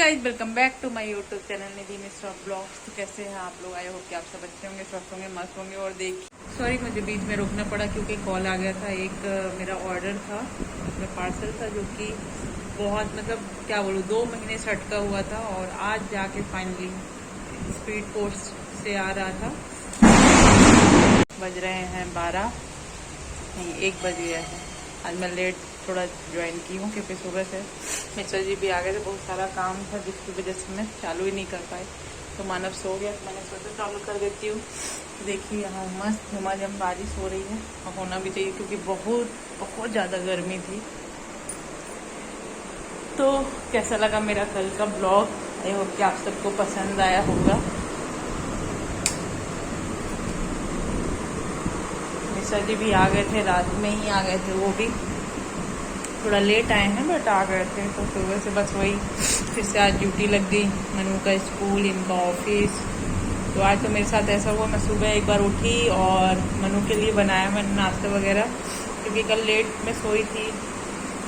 Guys, welcome back to my YouTube channel Nidhi Mishra blogs. तो कैसे हैं आप लोग? आई होप कि आप सब अच्छे होंगे, स्वस्थ होंगे, मस्त होंगे। और सॉरी, मुझे बीच में रोकना पड़ा क्योंकि कॉल आ गया था। एक मेरा ऑर्डर था, उसमें पार्सल था जो कि बहुत क्या बोलूँ, 2 महीने से अटका हुआ था और आज जाके फाइनली स्पीड पोस्ट से आ रहा था। बज रहे हैं 12 नहीं 1 बज गया है। आज मैं लेट थोड़ा ज्वाइन की हूँ क्योंकि सुबह से मिश्रा जी भी आ गए थे। बहुत सारा काम था जिसकी वजह से मैं चालू ही नहीं कर पाई। तो मानव सो गया तो मैंने सोचा चालू कर देती हूँ। देखिए यहाँ मस्त झमाझम बारिश हो रही है और होना भी चाहिए क्योंकि बहुत ज़्यादा गर्मी थी। तो कैसा लगा मेरा कल का ब्लॉग? आई होप कि आप सबको पसंद आया होगा। मिश्रा जी भी आ गए थे, रात में ही आ गए थे। वो भी थोड़ा लेट आए हैं बट आ गए थे। तो सुबह से बस वही फिर से आज ड्यूटी लग गई। मनु का स्कूल, इनका ऑफिस। तो आज तो मेरे साथ ऐसा हुआ, मैं सुबह एक बार उठी और मनु के लिए बनाया मैंने नाश्ता वगैरह, क्योंकि कल लेट में सोई थी।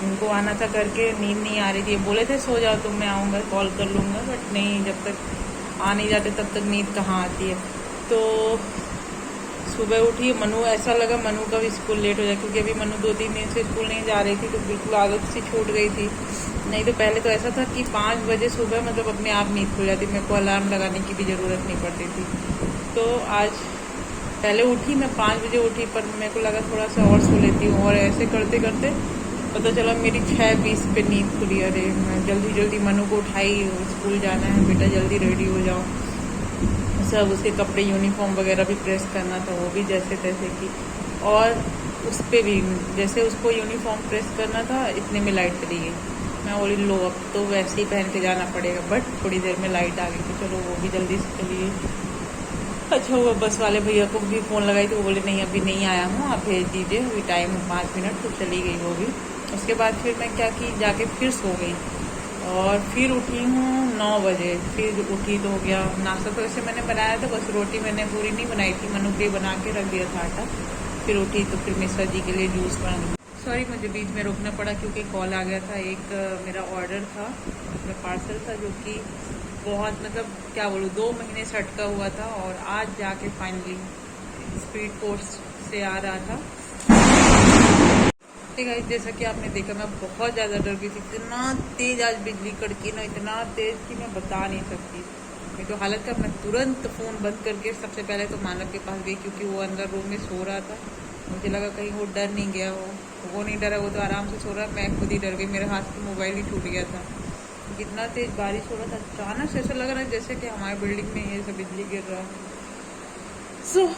उनको आना था करके, नींद नहीं आ रही थी। बोले थे सो जाओ तुम, मैं आऊँगा कॉल कर लूँगा, बट नहीं, जब तक आ नहीं जाते तब तक नींद कहाँ आती है। तो सुबह उठी, मनु ऐसा लगा मनु का भी स्कूल लेट हो जाए क्योंकि अभी मनु 2-3 दिन से स्कूल नहीं जा रही थी। तो बिल्कुल आदत सी छूट गई थी। नहीं तो पहले तो ऐसा था कि 5 बजे सुबह अपने आप नींद खुल जाती, मेरे को अलार्म लगाने की भी ज़रूरत नहीं पड़ती थी। तो आज पहले उठी, मैं 5 बजे उठी, पर मेरे को लगा थोड़ा सा और सो लेती हूँ। और ऐसे करते करते पता चला मेरी 6:20 पे नींद खुली। अरे मैं जल्दी मनु को उठाई, स्कूल जाना है बेटा, जल्दी रेडी हो जाओ। सब उसके कपड़े, यूनिफॉर्म वगैरह भी प्रेस करना था, वो भी जैसे तैसे की। और उस पर भी जैसे उसको यूनिफॉर्म प्रेस करना था, इतने में लाइट चली गई। मैं बोली लो, अब तो वैसे ही पहन के जाना पड़ेगा। बट थोड़ी देर में लाइट आ गई, तो चलो वो भी जल्दी से चली गई। अच्छा हुआ बस वाले भैया को भी फ़ोन लगाई तो वो बोले नहीं अभी नहीं आया हूँ, आप भेज दीजिए, अभी टाइम है 5 मिनट। तो चली गई वो भी। उसके बाद फिर मैं क्या की, जाके फिर सो गई और फिर उठी हूँ 9 बजे। फिर उठी तो हो गया नाश्ता। तो ऐसे मैंने बनाया था, बस रोटी मैंने पूरी नहीं बनाई थी, मनु के बना के रख दिया था आटा। फिर उठी तो फिर मिश्रा जी के लिए जूस बना। सॉरी, मुझे बीच में रोकना पड़ा क्योंकि कॉल आ गया था। एक मेरा ऑर्डर था, उसमें पार्सल था जो कि बहुत क्या बोलूँ, 2 महीने से अटका हुआ था और आज जाके फाइनली स्पीड पोस्ट से आ रहा था। गाइस, जैसा कि आपने देखा, मैं बहुत ज़्यादा डर गई थी। इतना तेज आज बिजली कड़की ना, इतना तेज कि मैं बता नहीं सकती। मैं तो हालत का, मैं तुरंत फ़ोन बंद करके सबसे पहले तो मानव के पास गई क्योंकि वो अंदर रूम में सो रहा था। मुझे लगा कहीं वो डर नहीं गया हो। वो नहीं डरा, वो तो आराम से सो रहा। मैं खुद ही डर गई, मेरे हाथ से मोबाइल ही टूट गया था। कितना तेज बारिश हो रहा था, अचानक से ऐसा लग रहा है जैसे कि हमारे बिल्डिंग में ये सब बिजली गिर रहा है।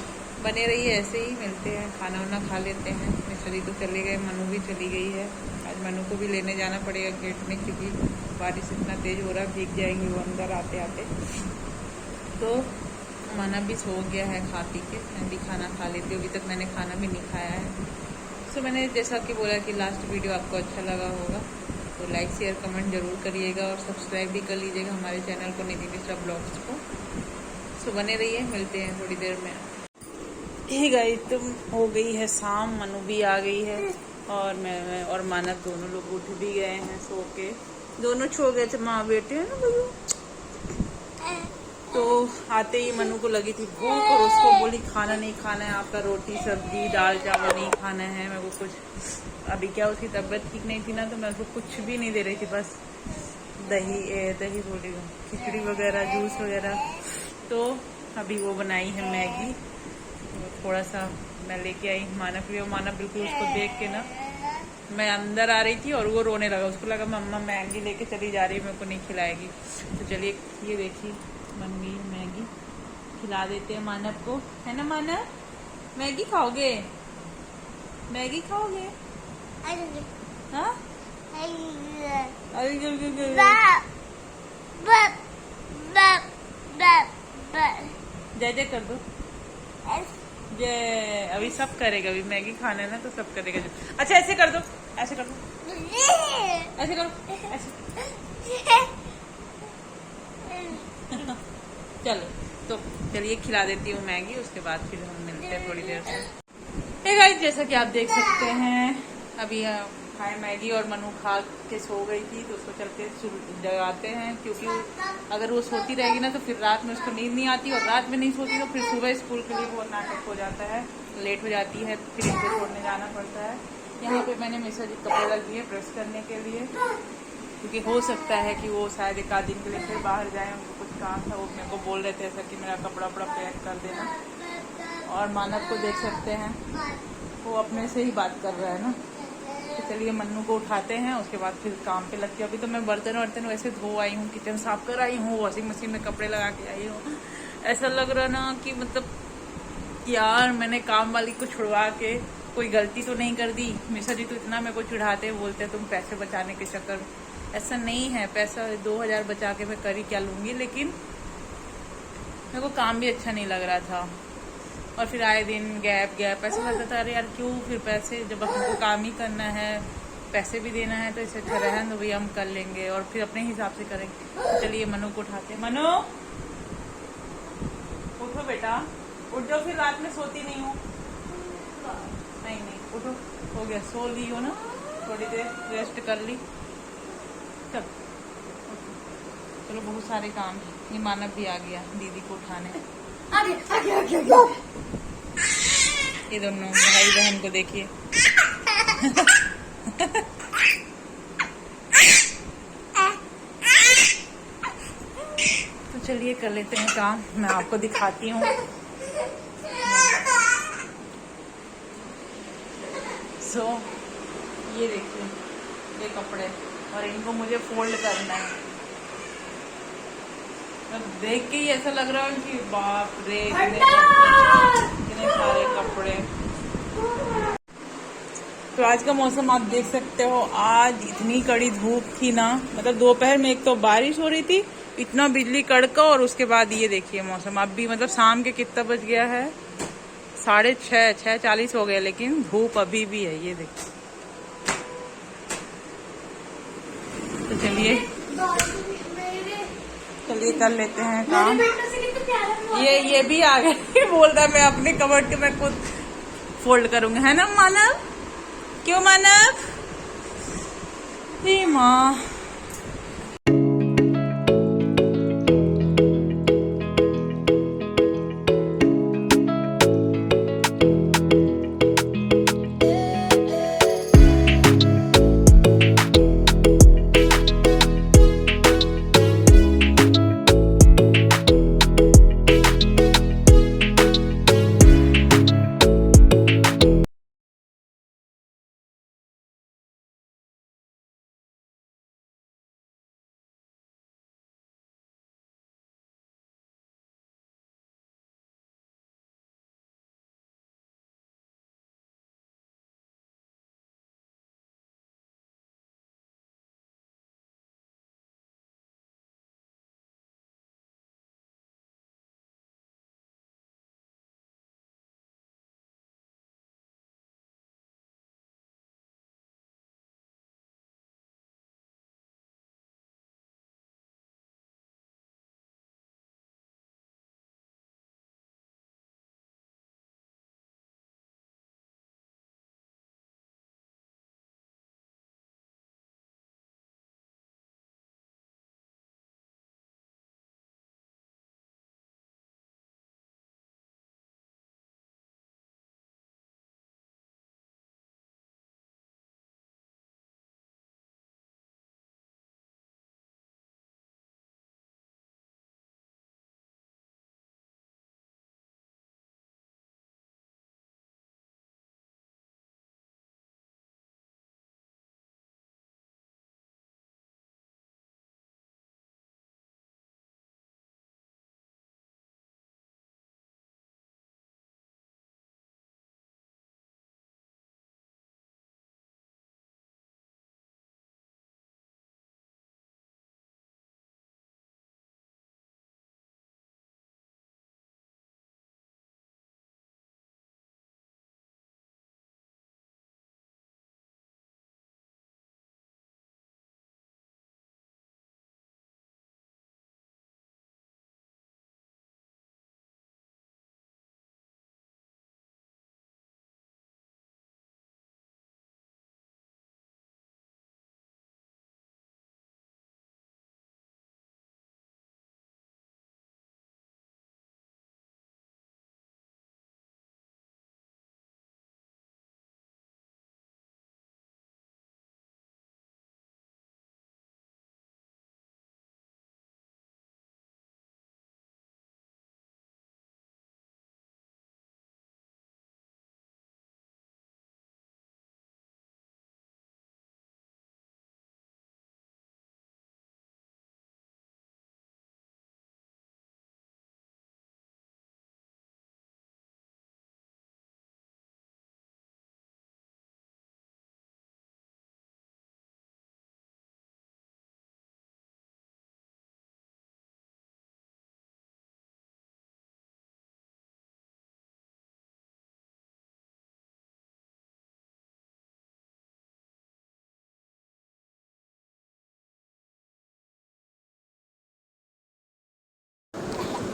बने रहिए ऐसे ही। मिलते हैं, खाना वाना खा लेते हैं। मिश्रा जी तो चले गए, मनु भी चली गई है। आज मनु को भी लेने जाना पड़ेगा गेट में क्योंकि बारिश इतना तेज हो रहा है, भीग जाएंगे वो अंदर आते आते। तो माना भी सो गया है खा पी के। मैं भी खाना खा लेती हूँ, अभी तक मैंने खाना भी नहीं खाया है। तो मैंने जैसा कि बोला कि लास्ट वीडियो आपको अच्छा लगा होगा तो लाइक शेयर कमेंट जरूर करिएगा और सब्सक्राइब भी कर लीजिएगा हमारे चैनल को, निधि मिश्रा ब्लॉग्स को। सो बने रहिए, मिलते हैं थोड़ी देर में। ठीक है, तुम हो गई है शाम, मनु भी आ गई है और मैं और मानव दोनों लोग उठ भी गए हैं सो के। दोनों सो गए थे, माँ बेटे है ना भैया। तो आते ही मनु को लगी थी भूख और उसको बोली खाना नहीं खाना है आपका, रोटी सब्जी दाल चावल नहीं खाना है। मैं वो कुछ अभी क्या उसकी तबीयत ठीक नहीं थी ना, तो मैं उसको कुछ भी नहीं दे रही थी, बस दही बोली खिचड़ी वगैरह, जूस वगैरह। तो अभी वो बनाई है मैगी, थोड़ा सा मैं लेके आई मानव के लिए। मानव बिल्कुल उसको देख के ना, मैं अंदर आ रही थी और वो रोने लगा। उसको लगा मम्मा मैगी लेके चली जा रही है, मेरे को नहीं खिलाएगी। तो चलिए ये देखिए बन गई मैगी, खिला देते हैं मानव को, है ना मानव? मैगी खाओगे? मैगी खाओगे? हाँ, जय जय कर दो। जय, अभी सब करेगा, अभी मैगी खाना है ना तो सब करेगा। अच्छा ऐसे कर दो, ऐसे कर दो, ऐसे करो, ऐसे। चलो तो चलिए खिला देती हूँ मैगी, उसके बाद फिर हम मिलते हैं थोड़ी देर से। हे गाइस, जैसा कि आप देख सकते हैं अभी खाए मैगी और मनु खा के सो गई थी, तो उसको चल के जगाते हैं, क्योंकि अगर वो सोती रहेगी ना तो फिर रात में उसको नींद नहीं आती, और रात में नहीं सोती तो फिर सुबह स्कूल के लिए बहुत नाटक हो जाता है, लेट हो जाती है, फिर इनको छोड़ने जाना पड़ता है। यहाँ पे मैंने मिश्रा जी कपड़े रख दिए प्रेस करने के लिए, क्योंकि हो सकता है कि वो शायद एक आध दिन के लिए फिर बाहर जाए, उनको कुछ काम था, वो मेरे को बोल रहे थे ऐसा कि मेरा कपड़ा वपड़ा पैक कर देना। और मानव को देख सकते हैं, वो अपने से ही बात कर रहा है ना। तो चलिए मन्नू को उठाते हैं, उसके बाद फिर काम पे लगती है। अभी तो मैं बर्तन वर्तन वैसे धो आई हूँ, किचन साफ कर आई हूँ, वॉशिंग मशीन में कपड़े लगा के आई हूँ। ऐसा लग रहा ना कि मतलब यार मैंने काम वाली को छुड़वा के कोई गलती तो नहीं कर दी। मिश्रा जी तो इतना मेरे को चिढ़ाते, बोलते तुम पैसे बचाने के चक्कर में। ऐसा नहीं है, पैसा 2000 बचा के मैं कर ही क्या लूँगी, लेकिन मेरे को काम भी अच्छा नहीं लग रहा था। और फिर आए दिन गैप ऐसा लगता था, अरे यार क्यों फिर पैसे, जब हमको काम ही करना है, पैसे भी देना है, तो इससे अच्छा रहन दो भैया, हम कर लेंगे और फिर अपने हिसाब से करेंगे। तो चलिए मनु को उठाते हैं। मनु उठो बेटा, उठ जाओ, फिर रात में सोती नहीं हो। नहीं उठो, हो गया, सो ली हो ना, थोड़ी देर रेस्ट कर ली। चलो बहुत सारे काम है। ये मानव भी आ गया दीदी को उठाने। ये दोनों भाई बहन को देखिए। तो चलिए कर लेते हैं काम, मैं आपको दिखाती हूँ। सो ये देखिए, ये कपड़े, और इनको मुझे फोल्ड करना है। देख के ही ऐसा लग रहा है कि बाप रे इतने सारे कपड़े। तो आज का मौसम आप देख सकते हो, आज इतनी कड़ी धूप थी ना, मतलब दोपहर में एक तो बारिश हो रही थी, इतना बिजली कड़का, और उसके बाद ये देखिए मौसम। अब भी मतलब शाम के कितना बज गया है, 6:30 हो गया, लेकिन धूप अभी भी है, ये देखिए। तो चलिए कर लेते हैं काम। ये भी आ गए बोल रहा मैं अपने कबर्ड के मैं खुद फोल्ड करूंगा, है ना मानव? क्यों मानव? माँ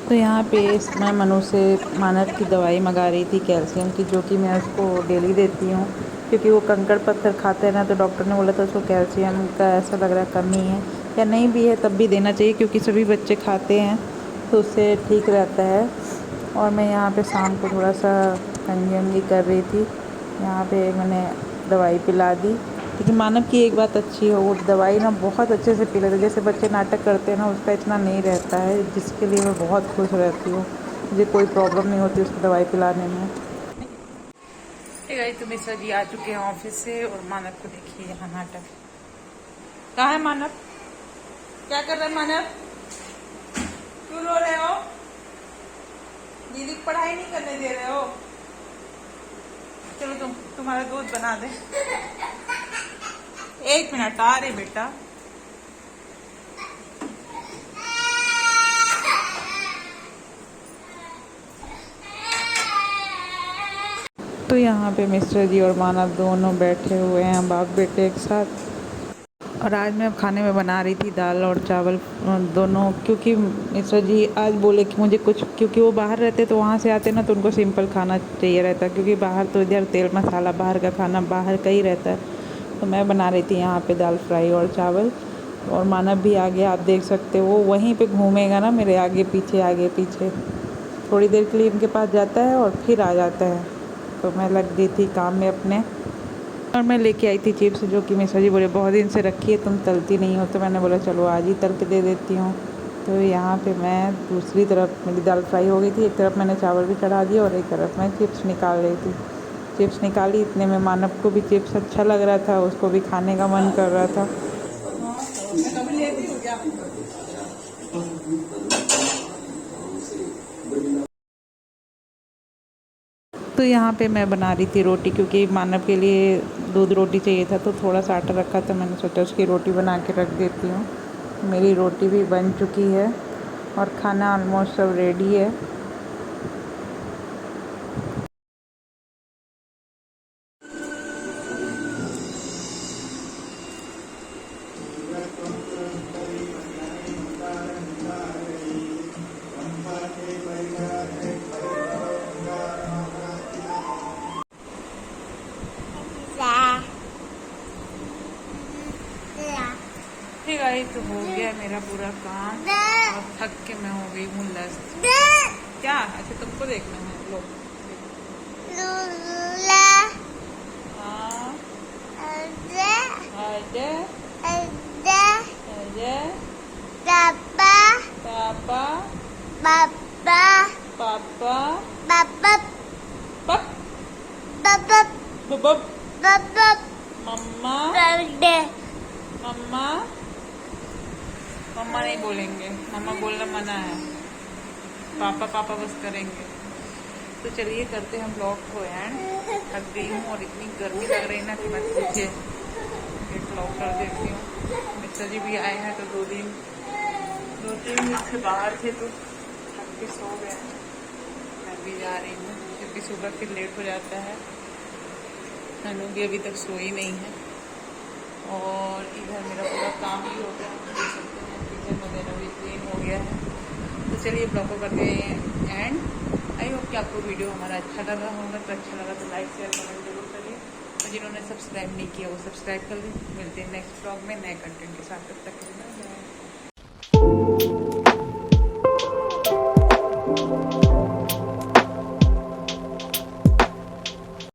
तो यहाँ पे मैं मनु से मानव की दवाई मंगा रही थी कैल्शियम की, जो कि मैं उसको डेली देती हूँ, क्योंकि वो कंकड़ पत्थर खाता है ना। तो डॉक्टर ने बोला था उसको कैल्शियम का ऐसा लग रहा है कमी है, या नहीं भी है तब भी देना चाहिए, क्योंकि सभी बच्चे खाते हैं तो उससे ठीक रहता है। और मैं यहाँ पे शाम को थोड़ा सा कंघी वंगी कर रही थी। यहाँ पे मैंने दवाई पिला दी, लेकिन मानव की एक बात अच्छी है, वो दवाई ना बहुत अच्छे से पी लेते हैं। जैसे बच्चे नाटक करते हैं ना, उसका इतना नहीं रहता है, जिसके लिए मैं बहुत खुश रहती हूँ। मुझे कोई प्रॉब्लम नहीं होती उसको दवाई पिलाने में। तो मिश्रा जी आ चुके हैं ऑफिस से, और मानव को देखिए यहाँ नाटक। कहाँ है मानव? क्या कर रहे हैं मानव? क्यों रो रहे हो? दीदी को पढ़ाई नहीं करने दे रहे हो? चलो तुम्हारा दूध बना दे। 1 मिनट आ रहे बेटा। तो यहाँ पे मिश्रा जी और मानव दोनों बैठे हुए हैं, बाप बेटे एक साथ। और आज मैं खाने में बना रही थी दाल और चावल दोनों, क्योंकि मिश्रा जी आज बोले कि मुझे कुछ, क्योंकि वो बाहर रहते तो वहाँ से आते ना, तो उनको सिंपल खाना चाहिए रहता, क्योंकि बाहर तो इधर तेल मसाला, बाहर का खाना बाहर का ही रहता है। तो मैं बना रही थी यहाँ पे दाल फ्राई और चावल। और मानव भी आ गया, आप देख सकते हो, वो वहीं पे घूमेगा ना, मेरे आगे पीछे थोड़ी देर के लिए इनके पास जाता है और फिर आ जाता है। तो मैं लग गई थी काम में अपने, और मैं लेके आई थी चिप्स, जो कि मिश्रा जी बोले बहुत दिन से रखी है, तुम तलती नहीं हो। तो मैंने बोला चलो आज ही तल के दे देती हूँ। तो यहाँ पे मैं दूसरी तरफ मेरी दाल फ्राई हो गई थी, एक तरफ मैंने चावल भी चढ़ा दिया और एक तरफ मैं चिप्स निकाल रही थी। चिप्स निकाली, इतने में मानव को भी चिप्स अच्छा लग रहा था, उसको भी खाने का मन कर रहा था। तो यहाँ पे मैं बना रही थी रोटी, क्योंकि मानव के लिए दूध रोटी चाहिए था, तो थोड़ा सा आटा रखा था, मैंने सोचा उसकी रोटी बना के रख देती हूँ। मेरी रोटी भी बन चुकी है और खाना ऑलमोस्ट सब रेडी है। ठीक है, तो हो गया मेरा पूरा काम और थक के मैं हो गई हूँ लस्त। क्या? अच्छा तुमको देखना है, लो। हाँ, पापा, पापा, पप, बब, मम्मा, मम्मा। मम्मा नहीं बोलेंगे, मम्मा बोलना मना है, पापा पापा बस करेंगे। तो चलिए करते हैं हम ब्लॉग को एंड। थक गई हूँ और इतनी गर्मी लग रही ना कि मैं पूछे एक ब्लॉग कर देती हूँ। मिश्रा जी भी आए हैं, तो 2-3 दिन से बाहर थे, तो थक के सो गए। मैं भी जा रही हूँ, क्योंकि सुबह फिर लेट हो जाता है। ननू भी अभी तक सोई नहीं है। और इधर मेरा पूरा काम भी हो गया, देख सकते हैं किचन वगैरह भी क्लीन हो गया है। तो चलिए ब्लॉग को करते हैं एंड। आई होप कि आपको वीडियो हमारा अच्छा लगा होगा, तो अच्छा लगा तो लाइक शेयर कमेंट जरूर करिए, और जिन्होंने सब्सक्राइब नहीं किया वो सब्सक्राइब कर दें। मिलते हैं नेक्स्ट ब्लॉग में नए कंटेंट के साथ, तब तक के लिए बाय बाय।